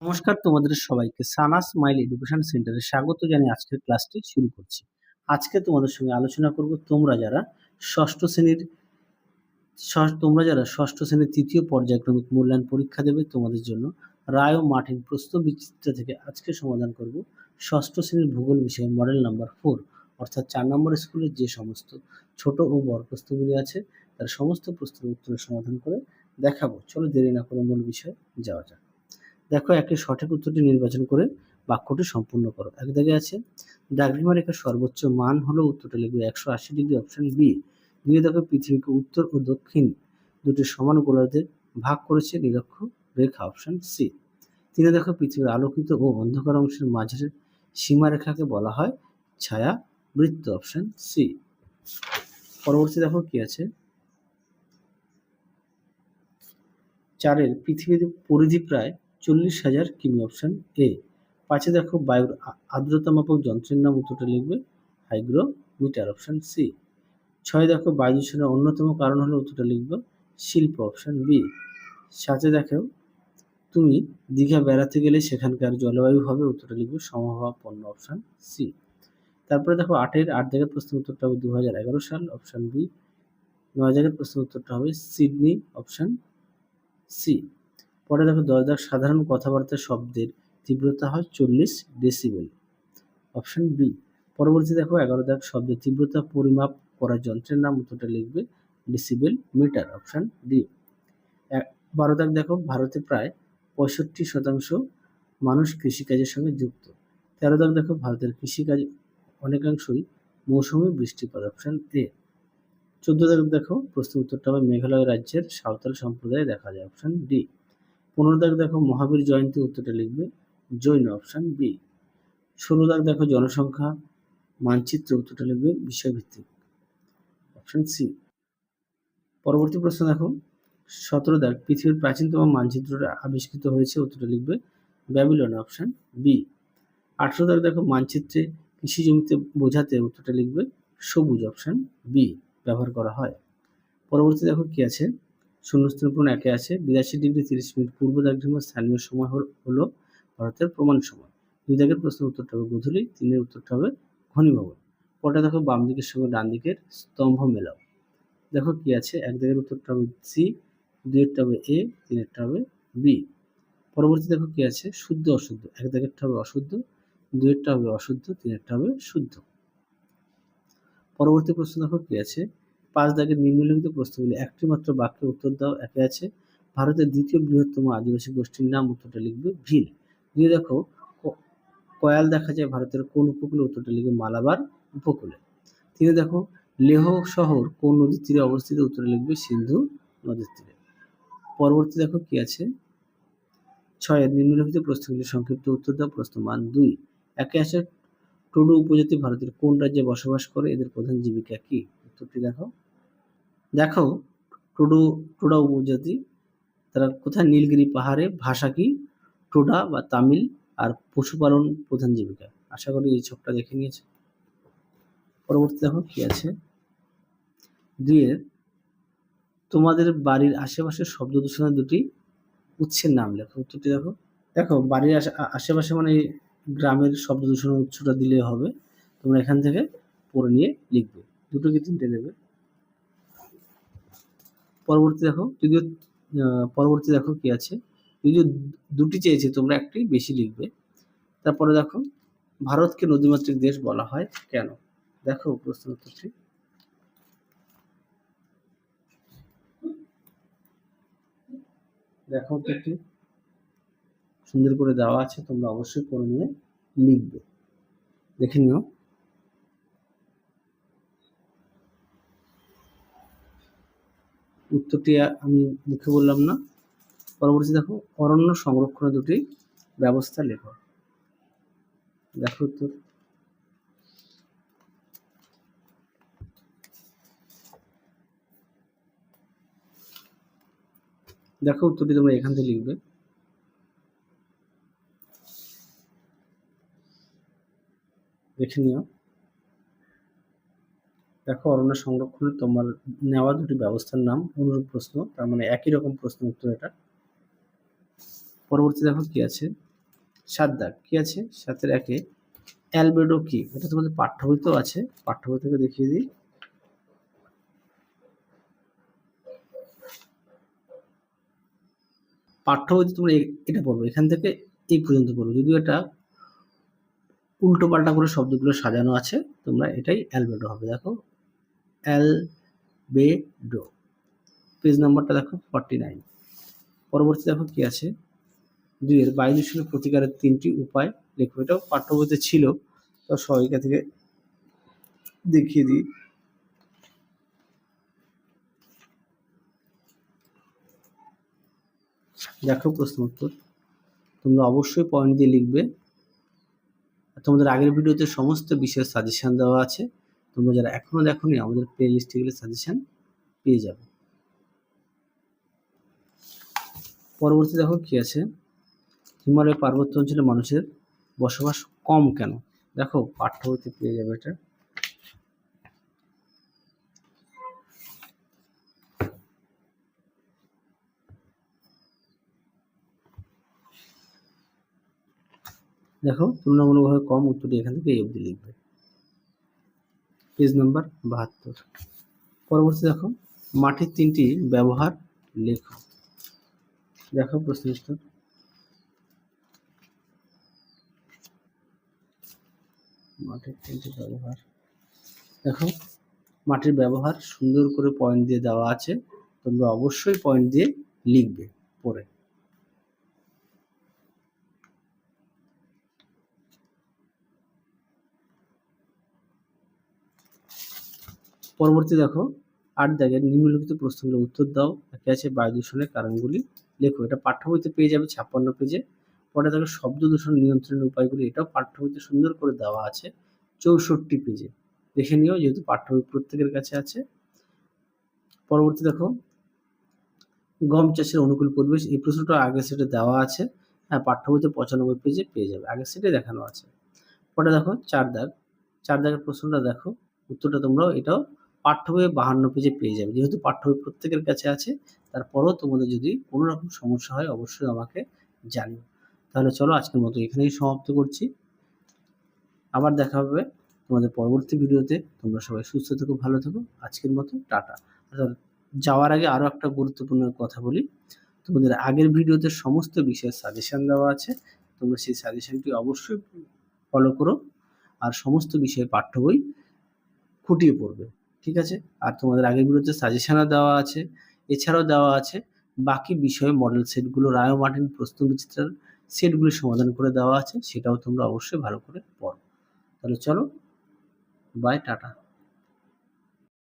নমস্কার তোমাদের সবাইকে সানা স্মাইল এডুকেশন সেন্টারে স্বাগত জানিয়ে আজকের ক্লাসটি শুরু করছি। আজকে তোমাদের সঙ্গে আলোচনা করব তোমরা যারা ষষ্ঠ শ্রেণীর তৃতীয় পর্যায়ক্রমিক মূল্যায়ন পরীক্ষা দেবে তোমাদের জন্য রায় ও মার্টিন প্রশ্ন বিচিত্রা থেকে আজকে সমাধান করব ষষ্ঠ শ্রেণীর ভূগোল বিষয়ে মডেল নাম্বার 4 অর্থাৎ 4 নম্বর স্কুলের যে সমস্ত ছোট ও বড় প্রশ্নগুলি আছে তার সমস্ত প্রশ্নের উত্তরের সমাধান করে দেখাবো। চলো দেরি না করে মূল বিষয়ে যাওয়া যাক। দেখো, একে সঠিক উত্তরটি নির্বাচন করে বাক্যটি সম্পূর্ণ করো। এক জায়গায় আছে দ্রাঘিমা রেখার সর্বোচ্চ মান হলো, উত্তরটা লিখবে 180 ডিগ্রি, অপশন বি। দুই দেখো পৃথিবীকে উত্তর ও দক্ষিণ দুটি সমান গোলার্ধে ভাগ করেছে নিরক্ষ রেখা, অপশন সি। তিনে দেখো পৃথিবীর আলোকিত ও অন্ধকার অংশের মাঝের সীমারেখাকে বলা হয় ছায়া বৃত্ত, অপশন সি। পরবর্তী দেখো কি আছে, 4 পৃথিবীর পরিধি প্রায় 40,000 কিমি, অপশন এ। 5 দেখো বায়ুর আর্দ্রতা মাপক যন্ত্রের নাম, উত্তরটা লিখবে হাইগ্রোমিটার, অপশন সি। 6 দেখো বায়ু দূষণের অন্যতম কারণ হলো, উত্তরটা লিখবে শিল্প, অপশন বি। 7 দেখো তুমি দীঘা বেড়াতে গেলে সেখানকার জলবায়ু হবে, উত্তরটা লিখবে সমভাবাপন্ন, অপশন সি। তারপরে দেখো 8 দাগের প্রশ্ন উত্তরটা হবে 2011 সাল, অপশন বি। 9 দাগের প্রশ্ন উত্তরটা হবে সিডনি, অপশন সি। পরে দেখো 10 দাগ সাধারণ কথাবার্তার শব্দের তীব্রতা হয় 40 ডেসিবেল, অপশন বি। পরবর্তী দেখো 11 দাগ শব্দের তীব্রতা পরিমাপ করার যন্ত্রের নাম, উত্তরটা লিখবে ডেসিবেল মিটার, অপশন ডি। 12 দাগ দেখো ভারতে প্রায় 65% মানুষ কৃষিকাজের সঙ্গে যুক্ত। 13 দাগ দেখো ভারতের কৃষিকাজ অনেকাংশই মৌসুমী বৃষ্টিপাত, অপশন এ। 14 দাগ দেখো প্রশ্ন উত্তরটা হবে মেঘালয় রাজ্যের সাঁওতাল সম্প্রদায়ে দেখা যায়, অপশন ডি। 15 দাগ দেখো মহাবীর জয়ন্তী, উত্তরটা লিখবে জৈন, অপশন বি। 16 দাগ দেখো জনসংখ্যা মানচিত্র, উত্তরটা লিখবে বিষয়ভিত্তিক, অপশন সি। পরবর্তী প্রশ্ন দেখো 17 দাগ পৃথিবীর প্রাচীনতম মানচিত্রটা আবিষ্কৃত হয়েছে, উত্তরটা লিখবে ব্যাবিলন, অপশন বি। 18 দাগ দেখো মানচিত্রে কৃষি জমিতে বোঝাতে, উত্তরটা লিখবে সবুজ, অপশন বি ব্যবহার করা হয়। পরবর্তী দেখো কি আছে, শূন্যস্থান পূরণ 1 আছে 82 ডিগ্রি 30 মিনিট পূর্ব দ্রাঘিমার স্থানীয় সময় হলো ভারতের প্রমাণ সময়। 2 দাগের প্রশ্নের উত্তরটা হবে গোধূলি, 3 উত্তরটা হবে ঘনীভবন। পরটা দেখো বাম দিকের সঙ্গে ডান দিকের স্তম্ভ মেলাও। দেখো কি আছে, 1 দাগের উত্তরটা হবে সি, 2 হবে এ, 3 হবে বি। পরবর্তী দেখো কি আছে, শুদ্ধ অশুদ্ধ। 1 দাগেরটা হবে অশুদ্ধ, 2 হবে অশুদ্ধ, 3 হবে শুদ্ধ। পরবর্তী প্রশ্ন দেখো কি আছে, 5 দাগের নিম্নলিখিত প্রশ্নগুলি একটি মাত্র বাক্যে উত্তর দাও। 1 আছে ভারতের দ্বিতীয় বৃহত্তম আদিবাসী গোষ্ঠীর নাম, উত্তরটা লিখবে ভিল। 2 দেখো কয়াল দেখা যায় ভারতের কোন উপকূলে, উত্তরটা লিখবে মালাবার উপকূলে। 3 দেখো লেহ শহর কোন নদীর তীরে অবস্থিত, উত্তরটা লিখবে সিন্ধু নদীর তীরে। পরবর্তী দেখো কি আছে, 6 নিম্নলিখিত প্রশ্নগুলি সংক্ষিপ্ত উত্তর দাও। প্রশ্ন মান 2। 1 আছে টুডু উপজাতি ভারতের কোন রাজ্যে বসবাস করে, এদের প্রধান জীবিকা কি, উত্তরটি দেখো। দেখো টুডা উপজাতি তারা কোথায়, নীলগিরি পাহাড়ে। ভাষা কি টুডা বা তামিল, আর পশুপালন প্রধান জীবিকা। আশা করি এই ছকটা দেখে নিয়েছে। পরবর্তী দেখো কি আছে, 2 তোমাদের বাড়ির আশেপাশে শব্দ দূষণের 2টি উৎসের নাম লেখো, উত্তরটি দেখো। দেখো বাড়ির আশেপাশে মানে গ্রামের শব্দ দূষণের উৎসটা দিলে হবে, তোমরা এখান থেকে পড়ে নিয়ে লিখবে, 2 কি 3টে দেবে। পরবর্তী দেখো কি আছে, যদিও 2টি চেয়েছে তোমরা একটি বেশি লিখবে। তারপরে দেখো ভারতকে নদীমাতৃক দেশ বলা হয় কেন, দেখো প্রশ্ন উত্তরটি। দেখো উত্তরটি সুন্দর করে দেওয়া আছে, তোমরা অবশ্যই পড়ে নিয়ে লিখবে, দেখে নিও। উত্তরটি আমি মুখে বললাম না। পরবর্তী দেখো অরণ্য সংরক্ষণের 2টি ব্যবস্থা লেখো, দেখো উত্তর। দেখো উত্তরটি তোমরা এখান থেকে লিখবে, দেখে নিও। দেখো অরণ্য সংরক্ষণের তোমার নেওয়া 2টি ব্যবস্থার নাম অনুরূপ প্রশ্ন, তার মানে একই রকম প্রশ্ন উত্তর এটা। পরবর্তী দেখো কি আছে, 7 দাগ কি আছে? 7-এর 1-এ অ্যালবেডো কি? এটা তোমাদের পাঠ্য বইতেও আছে, পাঠ্য বই থেকে দেখিয়ে দিই। পাঠ্য বইতে তোমরা এটা পড়বে, এখান থেকে এই পর্যন্ত পড়বে। যদিও এটা উল্টো পাল্টা করে শব্দগুলো সাজানো আছে, তোমরা এটাই অ্যালবেডো হবে। দেখো অ্যালবেডো, পেজ নাম্বারটা দেখো 49। পরবর্তী দেখো কি আছে? 2-এর বায়ু দূষণের প্রতিকারের 3টি উপায় লেখো। এটাও পাঠ্য বইতে ছিল, তো সহায়িকা থেকে দেখিয়ে দিই। দেখো প্রশ্ন উত্তর, তোমরা অবশ্যই পয়েন্ট দিয়ে লিখবে। তোমাদের আগের ভিডিওতে সমস্ত বিষয়ের সাজেশন দেওয়া আছে, তোমরা যারা এখনো দেখোনি আমাদের প্লে লিস্টে গেলে সাজেশন পেয়ে যাবে। পরবর্তী দেখো কি আছে? হিমালয় পার্বত্য অঞ্চলে মানুষের বসবাস কম কেন? দেখো পাঠ্য বইতে পেয়ে যাবে এটা। দেখো তুলনামূলকভাবে কম, উত্তরটি এখান থেকে এই অবধি লিখবে, পেজ নাম্বার 72। পরবর্তী দেখো মাটির 3টি ব্যবহার লেখো। দেখো প্রশ্ন উত্তর, মাটির 3টি ব্যবহার। দেখো মাটির ব্যবহার সুন্দর করে পয়েন্ট দিয়ে দেওয়া আছে, তোমরা অবশ্যই পয়েন্ট দিয়ে লিখবে পড়ে। পরবর্তী দেখো 8 দাগের নিম্নলিখিত প্রশ্নগুলোর উত্তর দাও। একে আছে বায়ু দূষণের কারণগুলি লেখো। এটা পাঠ্য বইতে পেয়ে যাবে 56 পেজে। পরে দেখো শব্দ দূষণ নিয়ন্ত্রণের উপায়গুলি, এটাও পাঠ্য বইতে সুন্দর করে দেওয়া আছে 64 পেজে, দেখে নিও যেহেতু পাঠ্য বই প্রত্যেকের কাছে আছে। পরবর্তী দেখো গম চাষের অনুকূল পরিবেশ, এই প্রশ্নটা আগের সেটে দেওয়া আছে, হ্যাঁ পাঠ্য বইতে 95 পেজে পেয়ে যাবে, আগের সেটে দেখানো আছে। পরে দেখো 4 দাগ, 4 দাগের প্রশ্নটা দেখো, উত্তরটা তোমরাও এটাও পাঠ্য বইয়ে 52 পেজে পেয়ে যাবে। যেহেতু পাঠ্য বই প্রত্যেকের কাছে আছে, তারপরেও তোমাদের যদি কোনো রকম সমস্যা হয় অবশ্যই আমাকে জানিও। তাহলে চলো আজকের মতো এখানেই সমাপ্ত করছি, আবার দেখা হবে তোমাদের পরবর্তী ভিডিওতে। তোমরা সবাই সুস্থ থেকো, ভালো থেকো। আজকের মতো টাটা। যাওয়ার আগে আরও একটা গুরুত্বপূর্ণ কথা বলি, তোমাদের আগের ভিডিওতে সমস্ত বিষয়ের সাজেশন দেওয়া আছে, তোমরা সেই সাজেশনটি অবশ্যই ফলো করো, আর সমস্ত বিষয়ে পাঠ্য বই খুঁটিয়ে পড়বে, ঠিক আছে? আর তোমাদের আগের ভিডিওতে সাজেশনও দেওয়া আছে, এছাড়াও দেওয়া আছে বাকি বিষয়ে মডেল সেটগুলো, রায় ও মার্টিন প্রশ্নবিচিত্রার সেটগুলি সমাধান করে দেওয়া আছে, সেটাও তোমরা অবশ্যই ভালো করে পড়ো। তাহলে চলো, বাই, টাটা।